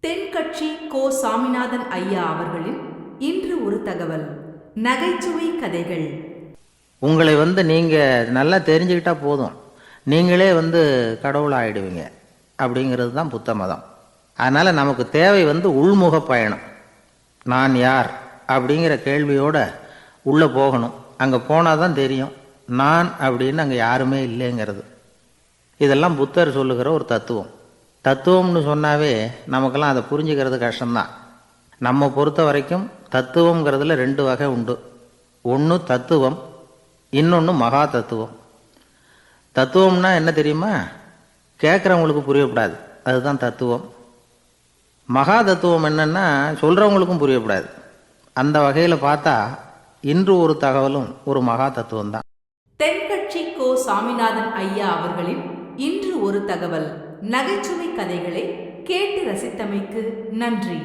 தென்கட்சி கோ. சாமிநாதன் ஐயா அவர்களின் இன்று ஒரு தகவல். நகைச்சுவை கதைகள். உங்களை நீங்கள் நல்லா தெரிஞ்சுக்கிட்டா போதும், நீங்களே கடவுள் ஆகிடுவீங்க அப்படிங்கிறது தான் புத்த மதம். அதனால் நமக்கு தேவை உள்முக பயணம். நான் யார் அப்படிங்கிற கேள்வியோட உள்ளே போகணும். அங்கே போனால் தான் தெரியும் நான் அப்படின்னு அங்கே யாருமே இல்லைங்கிறது. இதெல்லாம் புத்தர் சொல்லுகிற ஒரு தத்துவம். தத்துவம்னு சொன்னாவே நமக்கெல்லாம் அதை புரிஞ்சுக்கிறது கஷ்டம்தான். நம்ம பொறுத்த வரைக்கும் தத்துவங்கிறதுல ரெண்டு வகை உண்டு. ஒன்று தத்துவம், இன்னொன்று மகா தத்துவம். தத்துவம்னா என்ன தெரியுமா? கேட்குறவங்களுக்கு புரியப்படாது, அதுதான் தத்துவம். மகா தத்துவம் என்னன்னா சொல்கிறவங்களுக்கும் புரியப்படாது. அந்த வகையில் பார்த்தா இன்று ஒரு தகவலும் ஒரு மகா தத்துவம் தான். தென்கட்சி கோ. சாமிநாதன் ஐயா அவர்களின் இன்று ஒரு தகவல் நகைச்சுவை கதைகளை கேட்டு ரசித்தமைக்கு நன்றி.